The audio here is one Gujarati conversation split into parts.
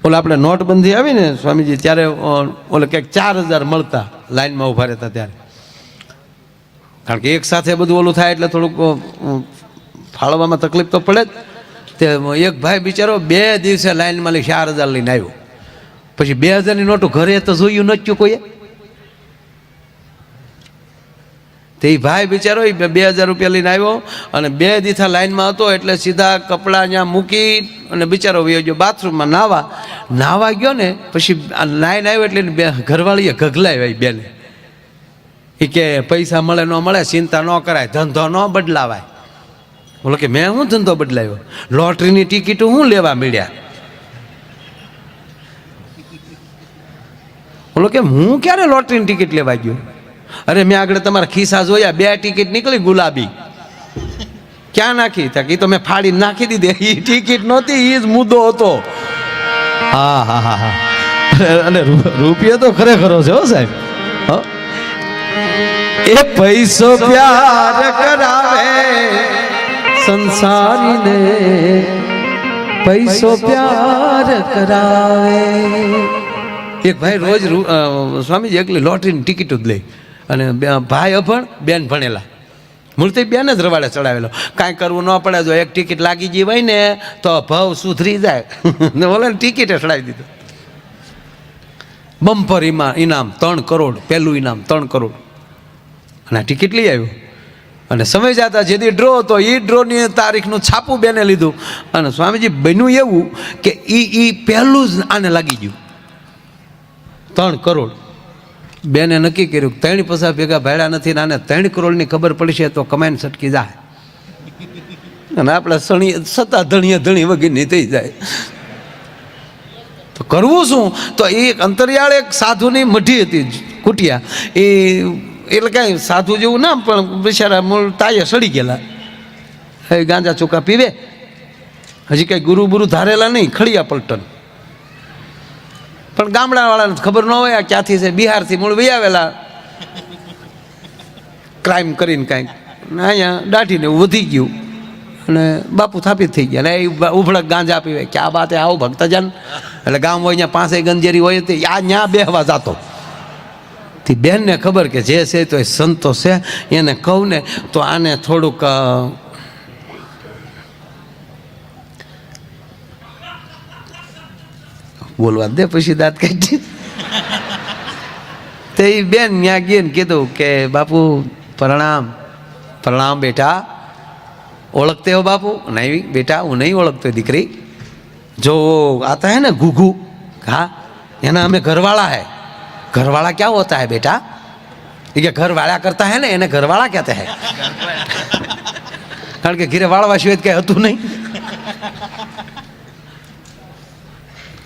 ઓલા આપણે નોટબંધી આવી ને સ્વામીજી, ત્યારે ઓલે ક્યાંક 4000 મળતા લાઈનમાં ઊભા રહેતા ત્યારે. કારણ કે એક સાથે બધું ઓલું થાય એટલે થોડુંક ફાળવામાં તકલીફ તો પડે જ. તે એક ભાઈ બિચારો 2 દિવસે લાઈનમાં લઈ 4000 લઈને આવ્યો. પછી 2000ની નોટો ઘરે તો જોયું નચ્યું કોઈએ. તે એ ભાઈ બિચારો 2000 રૂપિયા લઈને આવ્યો અને 2 દિવસા લાઈનમાં હતો એટલે સીધા કપડાં ત્યાં મૂકી અને બિચારો વયો ગયો બાથરૂમમાં નાવા ગયો ને. પછી લાઈન આવ્યો એટલે ઘરવાળીએ ગગલાવ્યા બેને. એ કે પૈસા મળે ન મળે ચિંતા ન કરાય, ધંધો ન બદલાવાય. બોલો કે મેં શું ધંધો બદલાવ્યો? લોટરીની ટિકિટો શું લેવા મળ્યા? બોલો કે હું ક્યારે લોટરીની ટિકિટ લેવા ગયો? અરે મેં આગળ તમારા ખિસ્સા જોયા, 2 ટિકિટ નીકળી ગુલાબી. ક્યાં નાખી? એ તો મેં ફાડી નાખી દીધી. એ ટિકિટ નહોતી, એ જ મુદ્દો હતો. હા હા હા હા. અને રૂપિયો તો ખરેખરો છે હો સાહેબ. એ પૈસો પ્યાર કરાવે સંસારીને, પૈસો પ્યાર કરાવે. એક ભાઈ રોજ સ્વામીજી એકલી લોટરીની ટિકિટો જ લે. અને ભાઈ અભણ, બેન ભણેલા. મૂળથી બેન જ રવાડે ચડાવેલો. કાંઈ કરવું ન પડે, જો એક ટિકિટ લાગી ગઈ હોય ને તો ભાવ સુધરી જાય. ને ઓલે ટિકિટે ચડાવી દીધું. બમ્પર ઇનામ 3 કરોડ, પહેલું ઇનામ 3 કરોડ. અને આ ટિકિટ લઈ આવ્યો. અને સમય જતા જેથી ડ્રો હતો એ ડ્રોની તારીખનું છાપું બેને લીધું. અને સ્વામીજી બન્યું એવું કે એ પહેલું જ આને લાગી ગયું 3 કરોડ. બેને નક્કી કર્યું 3 પૈસા ભેગા ભાડ્યા નથી ને આને 3 કરોડની ખબર પડશે તો કમાઈને સટકી જાય. અને આપણે સત્તા ધણી વગેરે થઈ જાય. તો કરવું શું? તો એ અંતરિયાળ એક સાધુની મઢી હતી કુટિયા. એટલે કાંઈ સાધુ જેવું ના, પણ બિચારા મૂળ તાયે સડી ગયેલા. હવે ગાંજા ચોખા પીવે, હજી કાંઈ ગુરુ બુરુ ધારેલા નહીં, ખડિયા પલટન. પણ ગામડાવાળાને ખબર ન હોય આ ક્યાંથી છે, બિહારથી મૂળ વહી આવેલા ક્રાઇમ કરીને કાંઈક. અહીંયા દાઢીને એવું વધી ગયું અને બાપુ થાપિત થઈ ગયા. ને એ ઉભળક ગાંજા પીવે. કે આ બાતે આવો ભક્તજન. એટલે ગામ હોય ત્યાં 5 ગંજેરી હોય તે આ ત્યાં બેહવા જતો. તે બેનને ખબર કે જે છે તો એ સંતો છે, એને કહું ને તો આને થોડુંક બોલવા દે, પછી દાંત કાઢી. તો એ બેન ત્યાં ગઈ ને કીધું કે બાપુ પ્રણામ. પ્રણામ બેટા, ઓળખતે હો બાપુ? નહીં બેટા, હું નહીં ઓળખતો દીકરી. જો आता है ना घुघू, हाँ एना हमें घरवाला है. घरवाला क्या होता है बेटा? ये घरवाला करता है ना, એને ઘરવાળા કહેતા હે. કારણ કે ઘીરે વાળવા સિવાય કઈ હતું નહીં.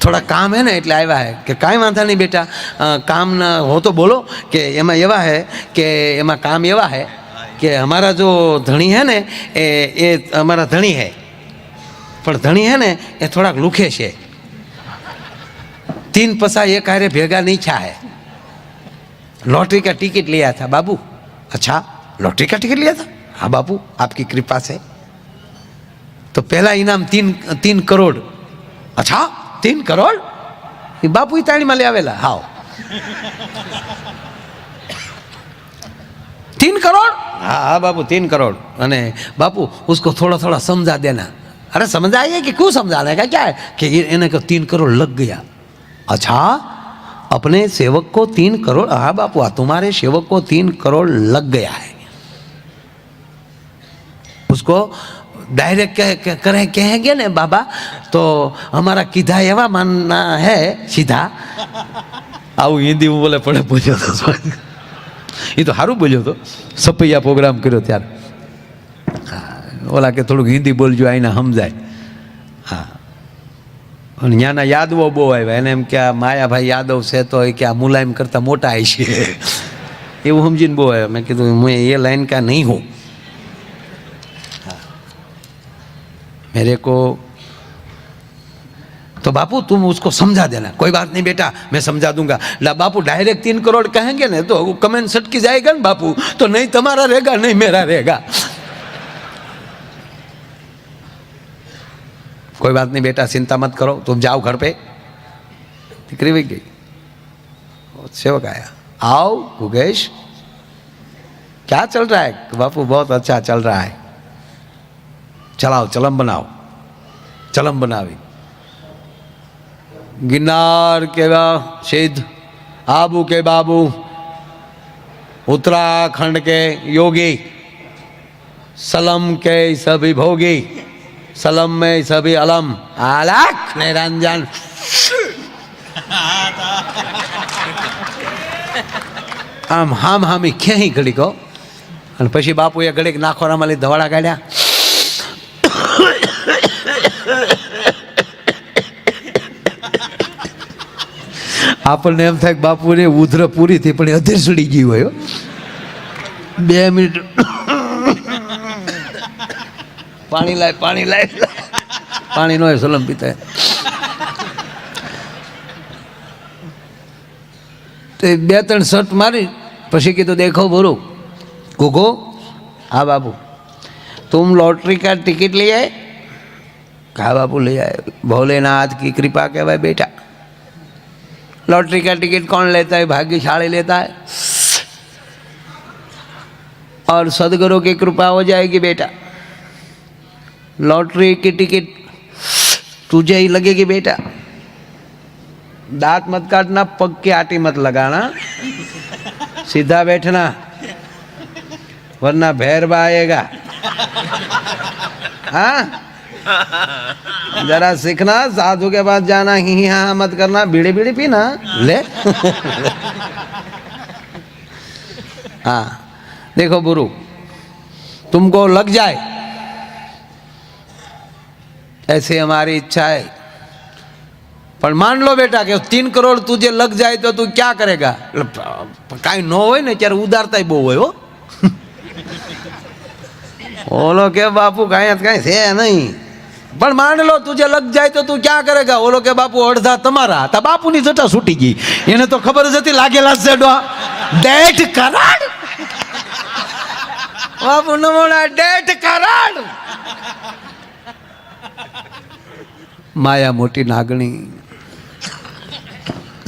થોડા કામ હે ને એટલે આવ્યા હે. કે કાંઈ વાંધા નહીં બેટા, કામ ના હો તો બોલો. કે એમાં એવા હે કે એમાં કામ એવા હે કે हमारा जो ધણી है ને એ हमारा ધણી है, પણ ધણી है ને એ થોડાક લુખે છે. 3 पैसा एक हारे भेगा नहीं छा है. लॉटरी का टिकट लिया था बाबू. अच्छा, लॉटरी का टिकट लिया था? हाँ बाबू, आपकी कृपा से. तो पहला इनाम 3 करोड़. अच्छा, 3 करोड़? ये बापू ही ताड़ी में ले आवेला. हाँ 3 करोड़? हाँ हाँ बाबू 3 करोड़. अने बापू उसको थोड़ा थोड़ा समझा देना. अरे समझाइए कि क्यों समझाने का क्या है? कि इन्हें को 3 करोड़ लग गया. अच्छा, अपने सेवक को 3 करोड़? हाँ बापू, तुम्हारे सेवक को 3 करोड़ लग गया है. उसको डायरेक्ट कहेंगे ना बाबा तो हमारा किधा एवा मानना है सीधा. આવું હિન્દી બોલે પડે બોલ્યો તો. એ તો સારું બોલ્યો તો. સપૈયા પ્રોગ્રામ કર્યો ત્યારે. ઓલા કે થોડુંક હિન્દી બોલજો આઈને સમજાય. હા, અને ત્યાંના યાદવો બહુ આવ્યા. એને એમ કે આ માયાભાઈ યાદવ છે તો એ કે આ મુલાયમ કરતાં મોટા આવી છે એવું સમજીને બહુ આવ્યા. મેં કીધું मैं ये लाइन का नहीं हूँ. मेरे को तो बापू तुम उसको समझा देना. कोई बात नहीं बेटा, मैं समझा दूंगा. ला बापू डायरेक्ट 3 करोड़ कहेंगे ना तो कमेंट सटकी जाएगा ना बापू, तो नहीं तुम्हारा रहेगा नहीं मेरा रहेगा. कोई बात नहीं बेटा, चिंता मत करो, तुम जाओ घर पे. દીકરી વહી ગઈ. सेवक आया, आओ गुगेश, क्या चल रहा है? बापू बहुत अच्छा चल रहा है, चलाओ चलम बनाओ. चलम बनावी. गिरनार के सिद्ध, आबू के बाबू, उत्तराखंड के योगी, सलम के सभी भोगी, सलम में सभी अलम, अलख निरंजन. આમ હામ હામી ક્યાંય ઘડીકો અને પછી બાપુએ ઘડીક નાખોરામાં લઈ ધવાડા કાઢ્યા. આપણને એમ થાય કે બાપુને ઉધર પૂરી થઈ પણ અધેર સડી ગઈ હોય. 2 મિનિટ પાણી લાય પાણી નો સલમ પીતા. तो 2-3 शर्ट मारी पशी की तो देखो बोलो गोगो, हाँ बाबू तुम लॉटरी का टिकट ले आए? कहा बाबू ले आए. भोलेनाथ की कृपा के भाई बेटा, लॉटरी का टिकट कौन लेता है? भाग्यशाली लेता है, और सदगुरु की कृपा हो जाएगी बेटा. लॉटरी की टिकट तुझे ही लगेगी बेटा. दांत मत काटना, पग की आटी मत लगाना, सीधा बैठना वरना भैरवा आएगा. हाँ, जरा सीखना, साधु के पास जाना, ही हाँ मत करना, बीड़ी बीड़ी पीना ले. हाँ देखो गुरु, तुमको लग जाए ऐसे हमारी इच्छा है, पर मान लो बेटा कि 3 करोड़ तुझे लग जाए तो तू क्या करेगा? काई न हो ने त्यारे उदारता बहु हो. बोलो के बापू कहीं से नहीं, पर मान लो तुझे लग जाए तो तू क्या करेगा? बोलो के बापू अर्धा तमारा. ता बापू नी जटा छूटी गई, एने तो खबर जती लागेला सेडो 1.5 करोड़. बापू न बोला 1.5 करोड़. माया मोटी नागणी,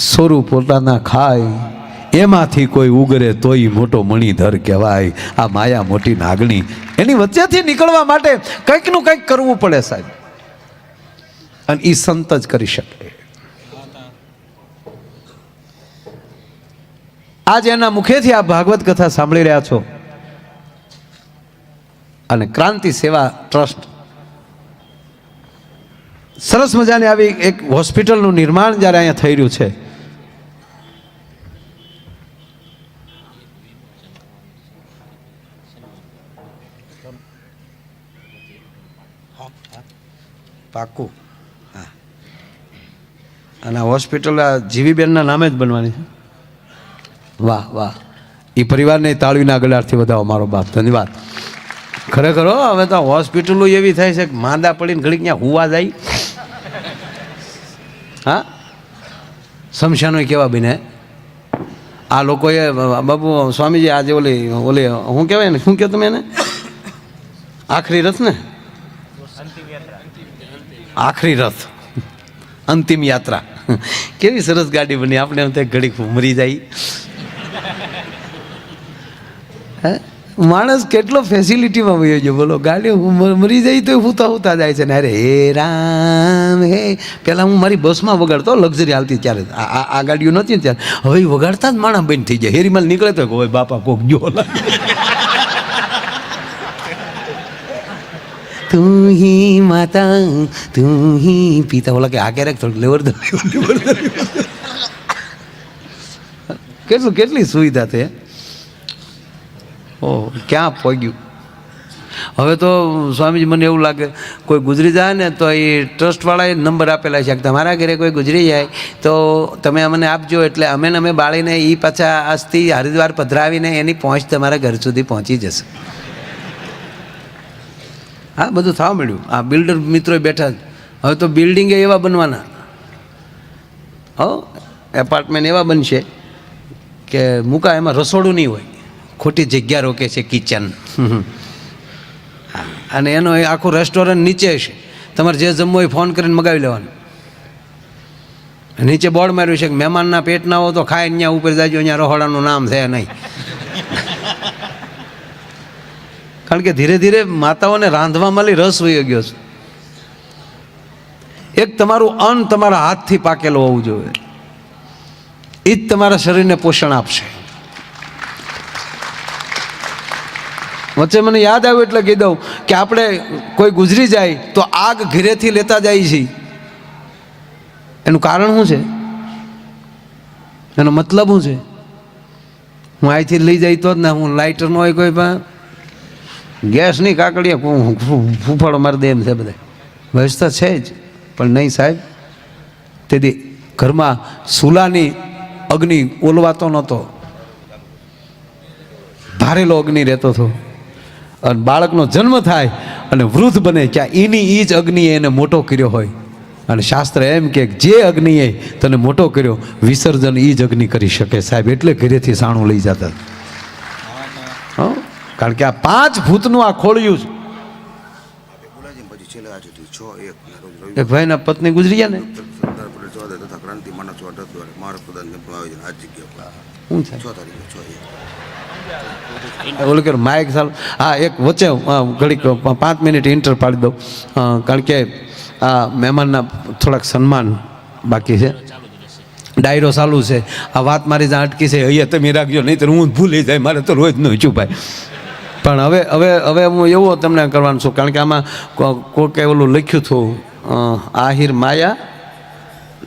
સોરું પોતાના ખાય એમાંથી કોઈ ઉગરે તોય મોટો મણિધર કહેવાય. આ માયા મોટી નાગણી, એની વચ્ચેથી નીકળવા માટે કંઈકનું કંઈક કરવું પડે સાહેબ, અને એ સંત જ કરી શકે. આજ એના મુખેથી આ ભાગવત કથા સાંભળી રહ્યા છો, અને ક્રાંતિ સેવા ટ્રસ્ટ સરસ મજાની આવી એક હોસ્પિટલનું નિર્માણ જ્યારે અહીંયા થઈ રહ્યું છે, પાકું. હા, અને હોસ્પિટલ જીવીબેનના નામે જ બનવાની છે. વાહ વાહ, એ પરિવારને તાળવીના ગળાથી વધાવો મારો બાપ, ધન્યવાદ. ખરેખર હવે તો હોસ્પિટલો એવી થાય છે કે માંદા પડીને ઘડીક ત્યાં હુવા જાય. હા, શમશાનો કેવા બને આ લોકોએ. બાબુ સ્વામીજી આજે ઓલી શું કહેવાય ને, શું કહો તમે એને? આખરી રથ ને, આખરી રથ, અંતિમ યાત્રા. કેવી સરસ ગાડી બની. આપણે એમ ત્યાં ઘડીક મરી જાય. હે, માણસ કેટલો ફેસિલિટીમાં વયો છે બોલો. ગાડી મરી જાય તો હુતા જાય છે ને. અરે હે રામ હે, પહેલાં હું મારી બસમાં વગાડતો, લક્ઝરી હાલતી ત્યારે, આ ગાડીઓ નહોતી ને ત્યારે. હવે વગાડતા જ માણસ બંધ થઈ જાય. હેરીમાલ નીકળે તો હોય બાપા કોક જો તું હી માતા તું હી પિતા. ઓલા કે આ ક્યારેક થોડું લેવર કેટલી સુવિધા છે. ઓહ, ક્યાં પહોંચ્યું. હવે તો સ્વામીજી મને એવું લાગે કોઈ ગુજરી જાય ને તો એ ટ્રસ્ટવાળાએ નંબર આપેલા છે કે તમારા ઘરે કોઈ ગુજરી જાય તો તમે અમને આપજો, એટલે અમે બાળીને એ પાછા અસ્થિ હરિદ્વાર પધરાવીને એની પહોંચ તમારા ઘર સુધી પહોંચી જશે. હા, બધું થવા મળ્યું. આ બિલ્ડર મિત્રો બેઠા. હવે તો બિલ્ડિંગ એવા બનવાના, એપાર્ટમેન્ટ એવા બનશે કે મૂકા એમાં રસોડું નહીં હોય, ખોટી જગ્યા રોકે છે, કિચન. અને એનો આખું રેસ્ટોરન્ટ નીચે છે. તમારે જે જમવું હોય ફોન કરીને મગાવી લેવાનું. નીચે બોર્ડ માર્યું છે કે મહેમાનના પેટ ના હો તો ખાય ત્યાં ઉપર જાજો, અહીંયા રહોડાનું નામ છે નહીં. કારણ કે ધીરે ધીરે માતાઓને રાંધવા મળી રસ વહી ગયો છે. એક તમારું અન્ન તમારા હાથથી પાકેલું હોવું જોઈએ, એ જ તમારા શરીરને પોષણ આપશે. વચ્ચે મને યાદ આવ્યું એટલે કહી દઉં કે આપણે કોઈ ગુજરી જાય તો આગ ઘરેથી લેતા જાય છે. એનું કારણ શું છે? એનો મતલબ શું છે? હું અહીંથી લઈ જાય તો જ ને, હું લાઇટર ન હોય કોઈ પણ ગેસની કાકડીએ ફૂફાડો મારી દે એમ છે બધા. વ્યવસ્થા છે જ, પણ નહીં સાહેબ. તેથી ઘરમાં સુલાની અગ્નિ ઓલવાતો નહોતો, ધારેલો અગ્નિ રહેતો હતો. અને બાળકનો જન્મ થાય અને વૃદ્ધ બને ક્યાં એની એ જ અગ્નિએ એને મોટો કર્યો હોય. અને શાસ્ત્ર એમ કે જે અગ્નિએ તને મોટો કર્યો વિસર્જન એ જ અગ્નિ કરી શકે સાહેબ. એટલે ઘરેથી સાણું લઈ જતા. કારણ કે આ 5 ભૂતનું આ ખોળ્યું છે. એક ભાઈના પત્ની ગુજરી ગયા ને, ઓલું કે માઇક ચાલુ. હા, એક વચ્ચે ઘડીક 5 મિનિટ ઇન્ટર પાડી દઉં, કારણ કે આ મહેમાનના થોડાક સન્માન બાકી છે. ડાયરો ચાલુ છે. આ વાત મારી જ્યાં અટકી છે અહીંયા તમે રાખજો, નહીં તો હું ભૂલી જાય, મારે તો રોજ ન છુપાય. પણ હવે હું એવું તમને કરવાનું છું, કારણ કે આમાં કોઈકે ઓલું લખ્યું હતું, આહિર માયા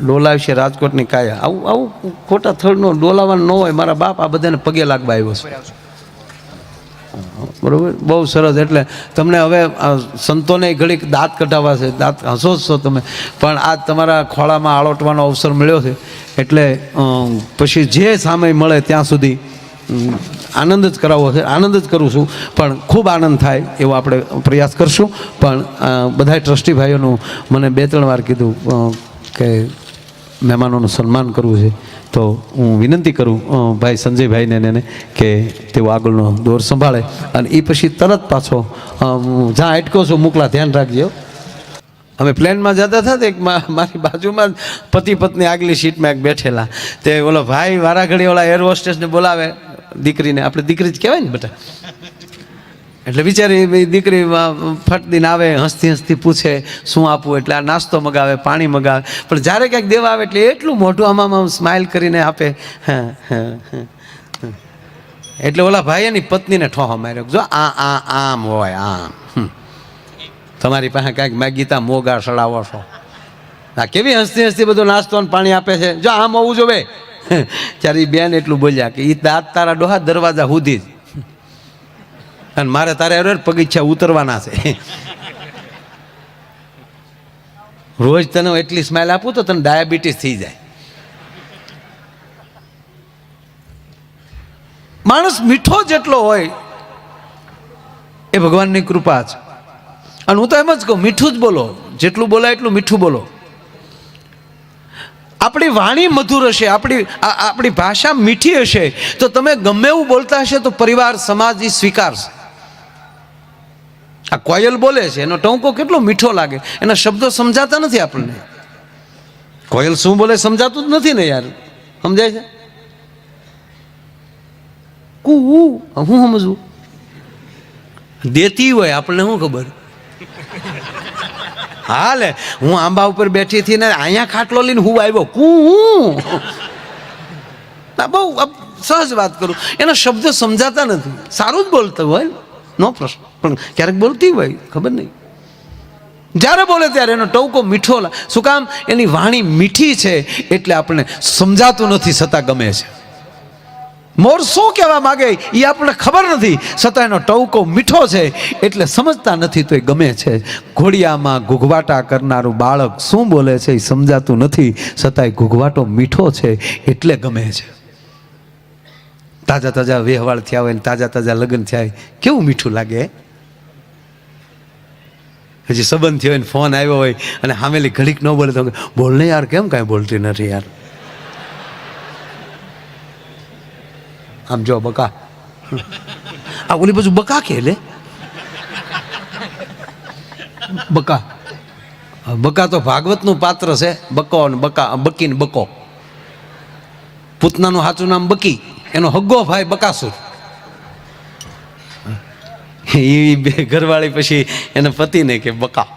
ડોલાવશે રાજકોટની કાયા. આવું ખોટા થળનું ડોલાવાનું ન હોય. મારા બાપ આ બધાને પગે લાગવા આવ્યો છે, બરાબર? બહુ સરસ. એટલે તમને હવે સંતોને ઘડીક દાંત કઢાવવા છે. દાંત હસો છો તમે, પણ આ તમારા ખોળામાં આળોટવાનો અવસર મળ્યો છે. એટલે પછી જે સામે મળે ત્યાં સુધી આનંદ જ કરાવવો છે. આનંદ જ કરું છું, પણ ખૂબ આનંદ થાય એવો આપણે પ્રયાસ કરશું. પણ બધા ટ્રસ્ટી ભાઈઓનું મને 2-3 વાર કીધું કે મહેમાનોનું સન્માન કરવું છે, તો હું વિનંતી કરું ભાઈ સંજયભાઈને એને કે તેઓ આગળનો દોર સંભાળે. અને એ પછી તરત પાછો જ્યાં અટકો છો મોકલા, ધ્યાન રાખજો. અમે પ્લેનમાં જતા હતા, એક મારી બાજુમાં પતિ પત્ની આગલી સીટમાં એક બેઠેલા. તે ઓલો ભાઈ વારાઘડી ઓલા એર હોસ્ટેસને બોલાવે, દીકરીને. આપણે દીકરી જ કહેવાય ને બેટા. એટલે બિચારી દીકરી ફટ દઈને આવે, હસતી હસતી પૂછે શું આપવું. એટલે આ નાસ્તો મગાવે, પાણી મગાવે. પણ જ્યારે ક્યાંક દેવા આવે એટલે એટલું મોઢું આમાં સ્માઇલ કરીને આપે. એટલે ઓલા ભાઈ એની પત્નીને ઠોહો માર્યો, જો આમ હોય આમ. તમારી પાસે કાંઈક માગીતા મોગા સડાવો છો. આ કેવી હસતી હસતી બધું નાસ્તો અને પાણી આપે છે, જો આમ હોવું જોવે. ત્યારે એ બેન એટલું બોલ્યા કે એ દાંત તારા ડોહા દરવાજા સુધી જ, અને મારે તારે પગીચા ઉતરવાના છે. રોજ તને એટલી સ્માઇલ આપું તો તને ડાયાબિટીસ થઈ જાય. માણસ મીઠો જેટલો હોય એ ભગવાનની કૃપા છે. અને હું તો એમ જ કહું, મીઠું જ બોલો, જેટલું બોલાય એટલું મીઠું બોલો. આપણી વાણી મધુર હશે, આપણી ભાષા મીઠી હશે, તો તમે ગમે એવું બોલતા હશે તો પરિવાર સમાજ એ સ્વીકારશે. આ કોયલ બોલે છે, એનો ટંકો કેટલો મીઠો લાગે, એના શબ્દો સમજાતા નથી આપણને. કોયલ શું બોલે સમજાતું જ નથી ને યાર, સમજાય છે? હું સમજવું દેતી હોય આપણને શું ખબર. હાલે હું આંબા ઉપર બેઠી હતી ને અહીંયા ખાટલો લઈને હું આવ્યો, બહુ સહજ વાત કરું, એના શબ્દો સમજાતા નથી. સારું જ બોલતું હોય, નો પ્રશ્ન, પણ ક્યારેક બોલતી હોય ખબર નહીં. જ્યારે બોલે ત્યારે એનો ટવકો મીઠો. શું કામ? એની વાણી મીઠી છે એટલે આપણને સમજાતું નથી, છતાં ગમે છે. મોર શું કહેવા માગે એ આપણને ખબર નથી, છતાં એનો ટવકો મીઠો છે એટલે સમજતા નથી તો એ ગમે છે. ઘોડિયામાં ઘૂઘવાટા કરનારું બાળક શું બોલે છે એ સમજાતું નથી, છતાંય ઘૂઘવાટો મીઠો છે એટલે ગમે છે. તાજા તાજા વ્યવહાર થયા હોય ને તાજા તાજા લગ્ન થયા હોય, કેવું મીઠું લાગે. હજી સંબંધ થયો હોય ને ફોન આવ્યો હોય અને સામેલી ઘડીક ન બોલે તો બોલ ને યાર, કેમ કાંઈ બોલતી નથી યાર. આમ જો બકા, આ ઓલી બાજુ બકા કે લે બકા, બકા તો ભાગવતનું પાત્ર છે, બકો અને બકી ને બકો. પૂતનાનું સાચું નામ બકી, એનો હગ્ગો ભાઈ બકાસુર. એ બે ઘરવાળી પછી એના પતિને કે બકા.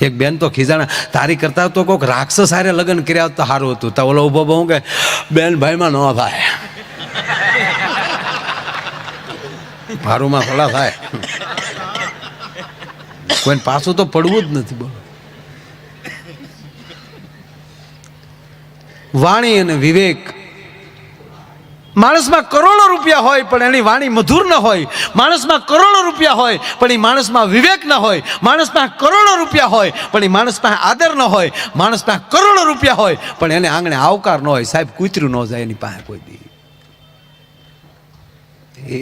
એક બેન તો ખીજાણા, તારી કરતા તો કોઈક રાક્ષસ હારે લગ્ન કર્યા તો સારું હતું. તો ઓલો ઉભો બહુ કે બેન ભાઈમાં ન થાય, ભારુમાં ભલા થાય, કોઈ પાછું તો પડવું જ નથી. બોલો, વાણી અને વિવેક. માણસમાં કરોડો રૂપિયા હોય પણ એની વાણી મધુર ન હોય. માણસમાં કરોડો રૂપિયા હોય પણ એ માણસમાં વિવેક ન હોય. માણસમાં કરોડો રૂપિયા હોય પણ એ માણસમાં આદર ન હોય. માણસમાં કરોડો રૂપિયા હોય પણ એને આંગણે આવકાર ન હોય. સાહેબ, કૂતરું ન જાય એની પાસે કોઈ દી.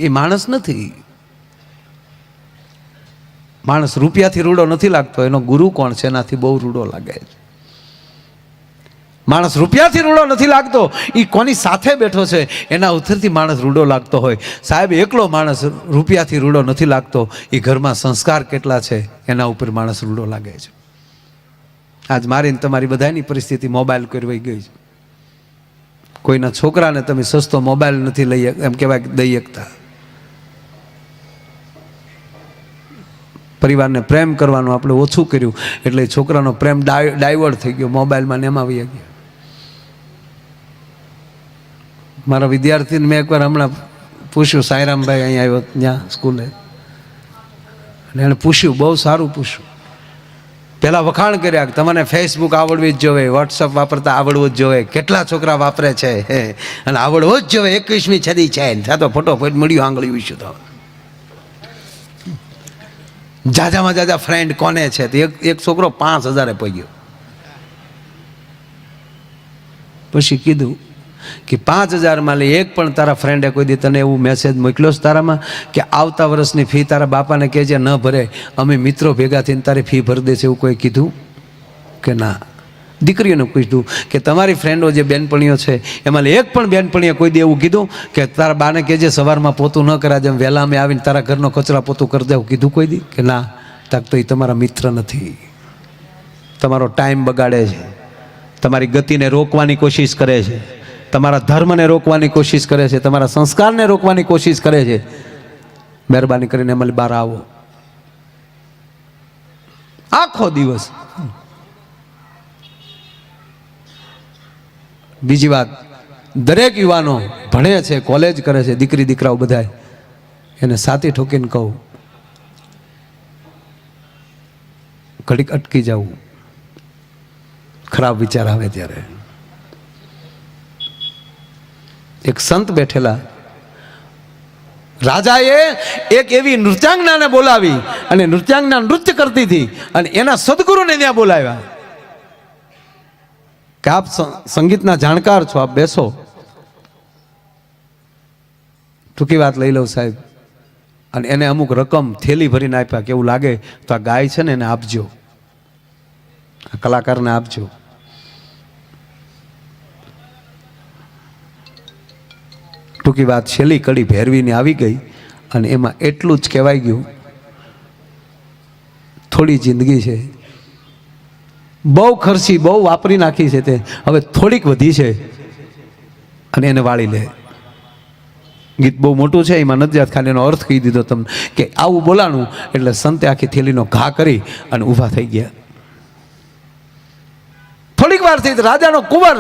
એ માણસ નથી. માણસ રૂપિયાથી રૂડો નથી લાગતો, એનો ગુરુ કોણ છે એનાથી બહુ રૂડો લાગે છે. માણસ રૂપિયાથી રૂડો નથી લાગતો, એ કોની સાથે બેઠો છે એના ઉથરથી માણસ રૂડો લાગતો હોય. સાહેબ, એકલો માણસ રૂપિયાથી રૂડો નથી લાગતો, એ ઘરમાં સંસ્કાર કેટલા છે એના ઉપર માણસ રૂડો લાગે છે. આજ મારી તમારી બધાની પરિસ્થિતિ મોબાઈલ કરવાઈ ગઈ છે. કોઈના છોકરાને તમે સસ્તો મોબાઈલ નથી લઈ એમ કહેવાય દઈ શકતા. પરિવારને પ્રેમ કરવાનું આપણે ઓછું કર્યું એટલે છોકરાનો પ્રેમ ડાયવર્ટ થઈ ગયો, મોબાઈલમાં ને એમાં આવી ગયા. મારા વિદ્યાર્થીને મેં એકવાર હમણાં પૂછ્યું, સાંઈરામભાઈ અહીંયા આવ્યો ત્યાં સ્કૂલે, અને એણે પૂછ્યું, બહુ સારું પૂછ્યું. પહેલાં વખાણ કર્યા કે તમને ફેસબુક આવડવી જ જોઈએ, વોટ્સઅપ વાપરતા આવડવું જ જોઈએ. કેટલા છોકરા વાપરે છે અને આવડવો જ જોઈએ. 21મી સદી છે, ત્યાં તો ફટોફટ મળ્યું આંગળી વિશું. તો જાજામાં જાજા ફ્રેન્ડ કોને છે? તો એક છોકરો 5000 પગ્યો. પછી કીધું કે 5000 લે એક પણ તારા ફ્રેન્ડે કોઈ દી તને એવું મેસેજ મોકલ્યો છે તારામાં કે આવતા વર્ષની ફી તારા બાપાને કહેજે ન ભરે, અમે મિત્રો ભેગા થઈને તારી ફી ભરી દેશે, એવું કોઈ કીધું કે ના? દીકરીઓને પૂછ્યું કે તમારી ફ્રેન્ડો જે બેનપણીઓ છે એમાં એક પણ બેનપણીએ કોઈ દી એવું કીધું કે તારા બાને કહેજે સવારમાં પોતું ન કરાજે, એમ વહેલા અમે આવીને તારા ઘરનો કચરા પોતું કરી દે, કીધું કોઈ દી કે ના? તાક તો એ તમારા મિત્ર નથી, તમારો ટાઈમ બગાડે છે, તમારી ગતિને રોકવાની કોશિશ કરે છે, તમારા ધર્મને રોકવાની કોશિશ કરે છે, તમારા સંસ્કારને રોકવાની કોશિશ કરે છે. મહેરબાની કરીને અમારી બહાર આવો. આખો દિવસ. બીજી વાત, દરેક યુવાનો ભણે છે, કોલેજ કરે છે, દીકરી દીકરાઓ બધા, એને સાથી ઠોકીને કહું, ઘડીક અટકી જવું. ખરાબ વિચાર આવે ત્યારે. એક સંત બેઠેલા, રાજાએ એક એવી નૃત્યાંગનાને બોલાવી અને નૃત્યાંગના નૃત્ય કરતી હતી અને એના સદગુરુને ત્યાં બોલાવ્યા કે આપ સંગીતના જાણકાર છો, આપ બેસો. ટૂંકી વાત લઈ લઉં સાહેબ. અને એને અમુક રકમ થેલી ભરીને આપ્યા કે એવું લાગે તો આ ગાય છે ને એને આપજો, આ કલાકારને આપજો. ટૂંકી વાત, છેલ્લી કડી ભેરવીને આવી ગઈ અને એમાં એટલું જ કહેવાય ગયું, થોડી જિંદગી છે, બહુ ખર્ચી, બહુ વાપરી નાખી છે, તે હવે થોડીક વધી છે અને એને વાળી લે. ગીત બહુ મોટું છે, એમાં નથી જાત, ખાલી એનો અર્થ કહી દીધો તમને કે આવું બોલાણું એટલે સંતે આખી થેલીનો ઘા કરી અને ઊભા થઈ ગયા. થોડીક વાર થઈ, રાજાનો કુંવર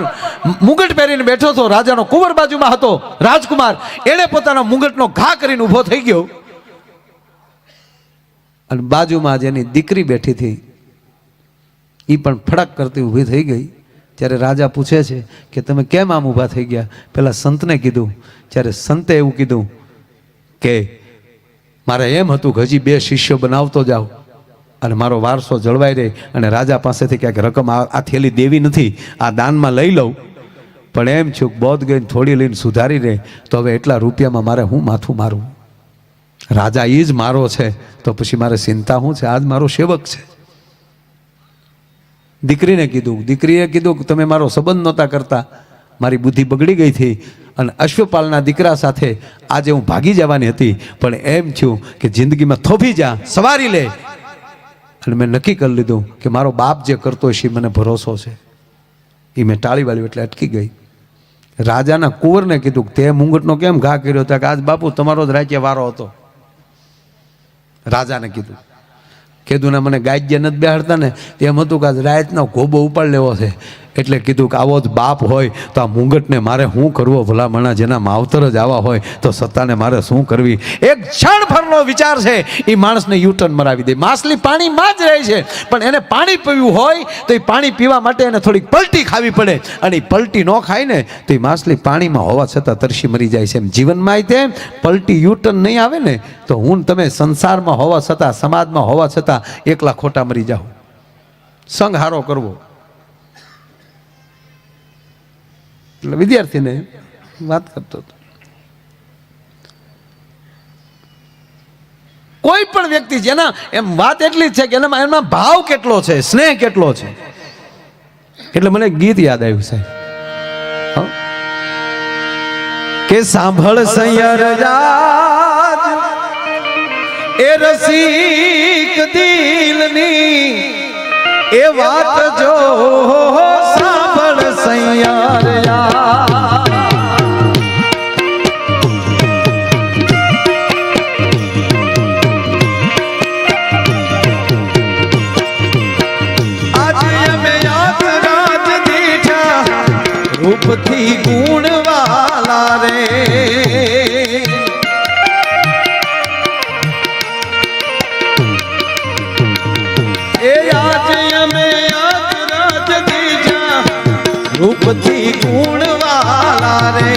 મુગટ પહેરીને બેઠો હતો, રાજાનો કુંવર બાજુમાં હતો, રાજકુમાર, એણે પોતાના મુગટનો ઘા કરીને ઊભો થઈ ગયો અને બાજુમાં જેની દીકરી બેઠી હતી એ પણ ફડક કરતી ઊભી થઈ ગઈ. ત્યારે રાજા પૂછે છે કે તમે કેમ આમ ઊભા થઈ ગયા? પેલા સંતને કીધું. ત્યારે સંતે એવું કીધું કે મારે એમ હતું કે હજી 2 શિષ્યો બનાવતો જાઓ અને મારો વારસો જળવાઈ રહે અને રાજા પાસેથી ક્યાંક રકમ આ થેલી દેવી નથી, આ દાનમાં લઈ લઉં, પણ એમ છું બોધ ગઈને થોડી લઈને સુધારી રહે તો હવે એટલા રૂપિયામાં મારે હું માથું મારું? રાજા એ જ મારો છે તો પછી મારે ચિંતા શું છે? આજ મારો સેવક છે. દીકરીને કીધું કે તમે મારો સંબંધ નહોતા કરતા, મારી બુદ્ધિ બગડી ગઈ હતી અને અશ્વપાલના દીકરા સાથે આજે હું ભાગી જવાની હતી, પણ એમ થયું કે જિંદગીમાં થોભી જા, સવારી લે, અને મેં નક્કી કરી લીધું કે મારો બાપ જે કરતો હશે મને ભરોસો છે. એ મેં ટાળી વાળ્યું એટલે અટકી ગઈ. રાજાના કુંવરને કીધું તે મુંગટનો કેમ ઘા કર્યો હતો? કે આજ બાપુ તમારો જ રાજ્ય વારો હતો. રાજાને કીધું ને મને ગાજ્ય નથી બેહાડતા ને એમ હતું કે આજ રાતનો ગોબો ઉપાડ લેવો છે. એટલે કીધું કે આવો જ બાપ હોય તો આ મુંગટને મારે શું કરવો? ભલામણા જેના માવતર જ આવા હોય તો સત્તાને મારે શું કરવી? એક ક્ષણભરનો વિચાર છે એ માણસને યુટર્ન મરાવી દે. માછલી પાણીમાં જ રહે છે, પણ એને પાણી પીવું હોય તો એ પાણી પીવા માટે એને થોડીક પલટી ખાવી પડે, અને એ પલટી ન ખાય ને તો એ માછલી પાણીમાં હોવા છતાં તરસી મરી જાય છે. એમ જીવનમાં તે પલટી યુટર્ન નહીં આવે ને તો હું તમે સંસારમાં હોવા છતાં, સમાજમાં હોવા છતાં એકલા ખોટા મરી જાઓ. સંગ હારો કરવો. એટલે વિદ્યાર્થીને વાત કરતો હતો, કોઈ પણ વ્યક્તિ જેના એમ વાત એટલી જ છે કે એમાં ભાવ કેટલો છે, સ્નેહ કેટલો છે. એટલે મને ગીત યાદ આવ્યું સાહેબ કે સાંભળ સૈયર રાજ એ રસિક દિલની એ વાત જો સાંભળ સૈયર રૂપથી ગુણવાલા રે એ આજે અમે યાદ દીજા રૂપથી ગુણવાલા રે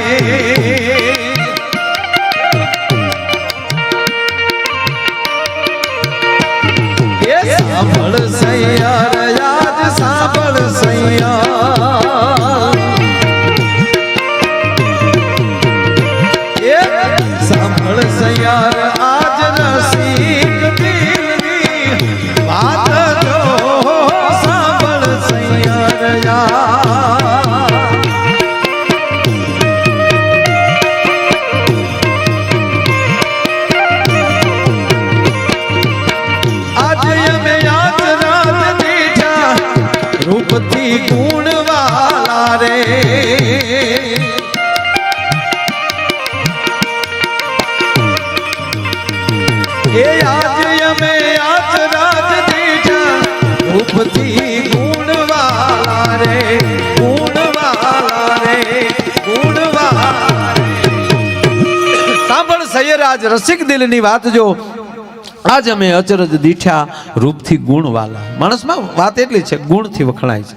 એ સાંભળ સૈયર યાદ સાંભળ સૈયર સાંભળ સૈયર આજ રસિક દિલની વાત જો સાંભળ સૈયર આજે અમે યાદ રાત દીઠા રૂપથી ગુણવાલા રે એ આજે અમે યાદ રાત દીઠા રૂપથી ગુણવાલા રે ગુણવાલા રે ગુણવાલા રે. સાંભળ સૈયર આજ રસિક દિલની વાત જો આજ અમે અચરજ દીઠા રૂપથી ગુણવાલા. માણસમાં વાત એટલી છે ગુણથી વખણાય છે.